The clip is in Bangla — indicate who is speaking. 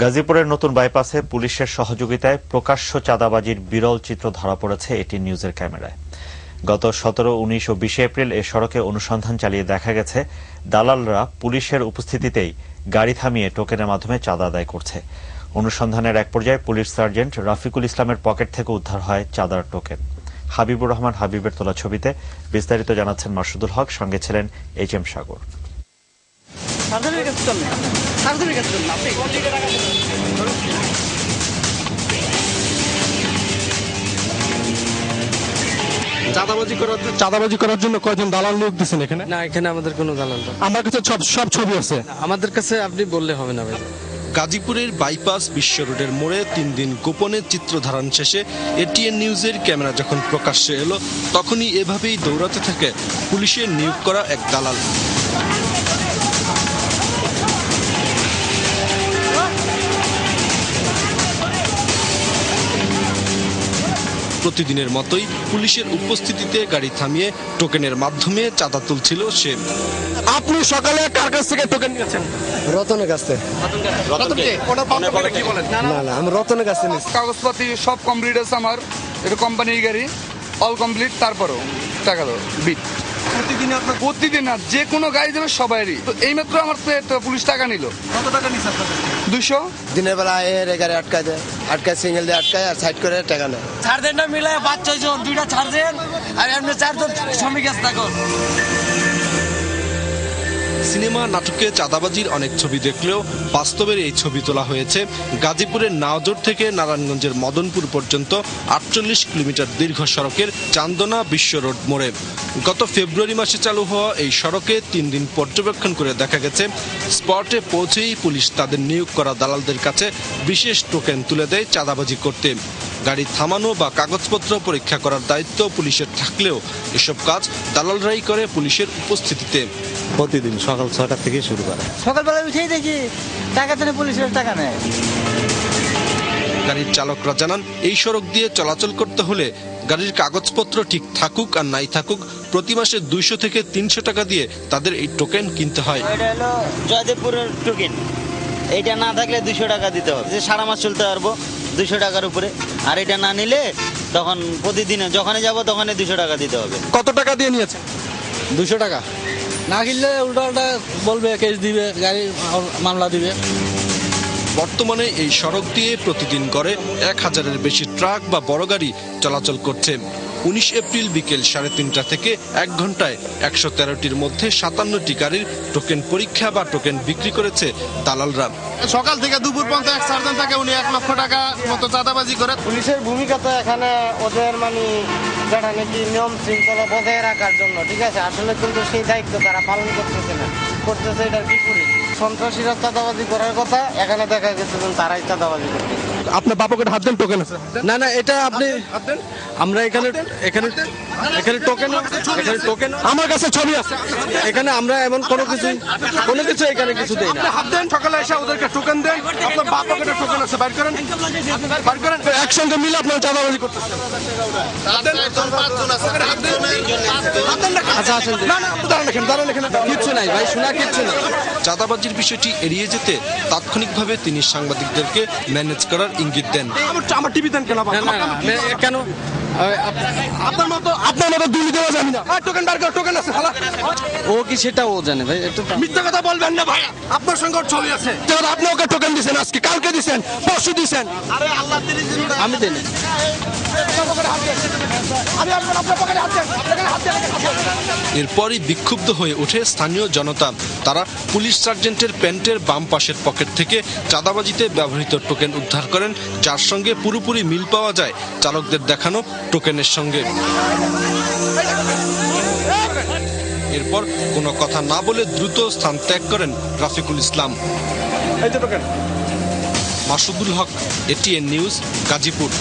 Speaker 1: গাজীপুরের নতুন বাইপাসে পুলিশের সহযোগিতায় প্রকাশ্য চাঁদাবাজির বিরল চিত্র ধরা পড়েছে এটি নিউজের ক্যামেরায়। গত 17, 19 ও 20 এপ্রিল এ সড়কে অনুসন্ধান চালিয়ে দেখা গেছে দালালরা পুলিশের উপস্থিতিতেই গাড়ি থামিয়ে টোকেনের মাধ্যমে চাঁদা আদায় করছে। অনুসন্ধানের এক পর্যায়ে পুলিশ সার্জেন্ট রাফিকুল ইসলামের পকেট থেকে উদ্ধার হয় চাঁদার টোকেন। হাবিবুর রহমান হাবিবের তোলা ছবিতে বিস্তারিত জানাচ্ছেন মাসুদুল হক, সঙ্গে ছিলেন এইচ.এম. সাগর।
Speaker 2: চাঁদাবাজি করার জন্য কয়জন দালাল নিয়োগ দিচ্ছেন এখানে?
Speaker 3: না, এখানে আমাদের কোনো দালাল না।
Speaker 2: আমার কাছে সব ছবি আছে।
Speaker 3: আমাদের কাছে আপনি বললে হবে না ভাই।
Speaker 4: গাজীপুরের বাইপাস বিশ্ব রোডের মোড়ে 3 দিন গোপনে চিত্র ধারণ শেষে এটিএন নিউজের ক্যামেরা যখন প্রকাশ্যে এলো, তখনই এভাবেই দৌড়াতে থাকে পুলিশের নিয়োগ করা এক দালাল। প্রতিদিনের মতোই পুলিশের উপস্থিতিতে গাড়ি থামিয়ে টোকেনের মাধ্যমে চাঁদা তুলছিল সে।
Speaker 2: আপনি সকালে কার কাছ থেকে টোকেন নিয়েছেন?
Speaker 5: রতনের কাছ থেকে। না না, আমি রতনের কাছ থেকে।
Speaker 6: কাগজপাতি সব কমপ্লিট আছে আমার, এটা কোম্পানির গাড়ি, অল কমপ্লিট। তারপরও টাকা দাও বিট প্রতিদিন না, যে কোনো গাড়ি দেবে সবাইরই। তো এইমাত্র আমার তো পুলিশ টাকা নিল।
Speaker 2: কত টাকা নিছে আপনাদের?
Speaker 6: 200।
Speaker 5: দিনের বেলা এর গাড়ি আটকায় দেয়, সিঙ্গেল দিয়ে আটকায় আর সাইড করে টাকা নেয়।
Speaker 3: ছাড় দেন না, মিলায় 5-6 জন, 2টা ছাড় দেন আর এমনি 4 জন শ্রমিক আছে থাকুন।
Speaker 4: সিনেমা নাটকে চাঁদাবাজির অনেক ছবি দেখলেও বাস্তবের এই ছবি তোলা হয়েছে গাজীপুরের নাওজোর থেকে নারায়ণগঞ্জের মদনপুর পর্যন্ত 48 কিলোমিটার দীর্ঘ সড়কের চান্দনা বিশ্ব রোড মোড়ে। গত ফেব্রুয়ারি মাসে চালু হওয়া এই সড়কে 3 দিন পর্যবেক্ষণ করে দেখা গেছে স্পটে পৌঁছেই পুলিশ তাদের নিয়োগ করা দালালদের কাছে বিশেষ টোকেন তুলে দেয় চাঁদাবাজি করতে। গাড়ি থামানো বা কাগজপত্র পরীক্ষা করার দায়িত্ব পুলিশের থাকলেও এসব কাজ দালালরাই করে পুলিশের উপস্থিতিতে।
Speaker 5: প্রতিদিন সকাল 6টা থেকে শুরু করে।
Speaker 7: সকালবেলা উঠেই দেখি টাকা তেনে পুলিশের টাকা নেয়।
Speaker 4: গাড়ির চালকরা জানান, এই সড়ক দিয়ে চলাচল করতে হলে গাড়ির কাগজপত্র ঠিক থাকুক আর নাই থাকুক, প্রতি মাসে 200 থেকে 300 টাকা দিয়ে তাদের এই টোকেন কিনতে হয়।
Speaker 7: এটা হলো জয়দেবপুরের টোকেন, এইটা না থাকলে 200 টাকা দিতে হবে। যে সারা মাস চলতে পারবো 200 টাকার উপরে, আর এটা না নিলে তখন প্রতিদিনে যখনই যাব তখনই 200 টাকা দিতে হবে।
Speaker 2: কত টাকা দিয়ে নিয়েছেন?
Speaker 5: 200 টাকা
Speaker 7: না কিনলে উল্টা বলবে, কেস দিবে, গাড়ি মামলা দিবে।
Speaker 4: বর্তমানে এই সড়ক দিয়ে প্রতিদিন গড়ে 1000-এর বেশি ট্রাক বা বড় গাড়ি চলাচল করছে। 19 এপ্রিল বিকেল 3:30 থেকে 1 ঘন্টায় 113টির মধ্যে 57টি গাড়ির টোকেন পরীক্ষা বা টোকেন বিক্রি করেছে দালালরা।
Speaker 6: সকাল থেকে দুপুর পর্যন্ত এক সার্জেন্ট থাকে, উনি 1 লক্ষ টাকা মতো চাঁদাবাজি করে।
Speaker 5: পুলিশের ভূমিকা তো এখানে ওদের যেটা নাকি নিয়ম শৃঙ্খলা বজায় রাখার জন্য, ঠিক আছে। আসলে কিন্তু সেই দায়িত্ব তারা পালন করতেছে না, করতেছে এটার বিপরীত। সন্ত্রাসীরা চাঁদাবাজি করার কথা, এখানে দেখা গেছে তারাই চাঁদাবাজি করতেছে।
Speaker 2: আপনার বাপকের হাত দেন টোকেন আছে?
Speaker 3: না না, এটা আপনি আমরা এখানে টোকেন
Speaker 2: আমার কাছে ছবি আছে।
Speaker 3: এখানে আমরা এমন কোনো কিছু এখানে কিছু দেই না।
Speaker 2: হাত দেন, সকালে এসে ওদেরকে টোকেন দেন। আপনার বাপকের টোকেন আছে, বাইর করেন, বাইর করেন। একসঙ্গে মিলে আপনারা চাঁদাবাজি করতেছেন।
Speaker 3: আচ্ছা আসেন,
Speaker 2: না না, দাঁড়ান এখানে।
Speaker 3: কিচ্ছু নাই ভাই, শোনা কিচ্ছু নাই।
Speaker 4: চাঁদাবাজির বিষয়টি এড়িয়ে যেতে তাৎক্ষণিকভাবে তিনি সাংবাদিকদেরকে ম্যানেজ করার ইঙ্গিত দেন।
Speaker 2: আমার টিভি দেন কেন?
Speaker 3: কেন
Speaker 2: আপনার মতো দুর্নীতি দেওয়া যাবে না। টোকেন বার কর, টোকেন আছে।
Speaker 3: ও কি সেটা ও জানে ভাই, একটু
Speaker 2: মিথ্যা কথা বলবেন না ভাই। আপনার সঙ্গে ওর ছবি আছে। আপনি ওকে টোকেন দিচ্ছেন, আজকে কালকে দিচ্ছেন, পরশু দিচ্ছেন।
Speaker 3: আমি দেই না।
Speaker 4: এরপরই বিক্ষুব্ধ হয়ে ওঠে স্থানীয় জনতা। তারা পুলিশ সার্জেন্টের প্যান্টের বাম পাশের পকেট থেকে চাঁদাবাজিতে ব্যবহৃত টোকেন উদ্ধার করেন, যার সঙ্গে পুরোপুরি মিল পাওয়া যায় চালকদের দেখানো টোকেনের সঙ্গে। এরপর কোনো কথা না বলে দ্রুত স্থান ত্যাগ করেন রাফিকুল ইসলাম। মাসুদুল হক, এটিএন নিউজ, গাজীপুর।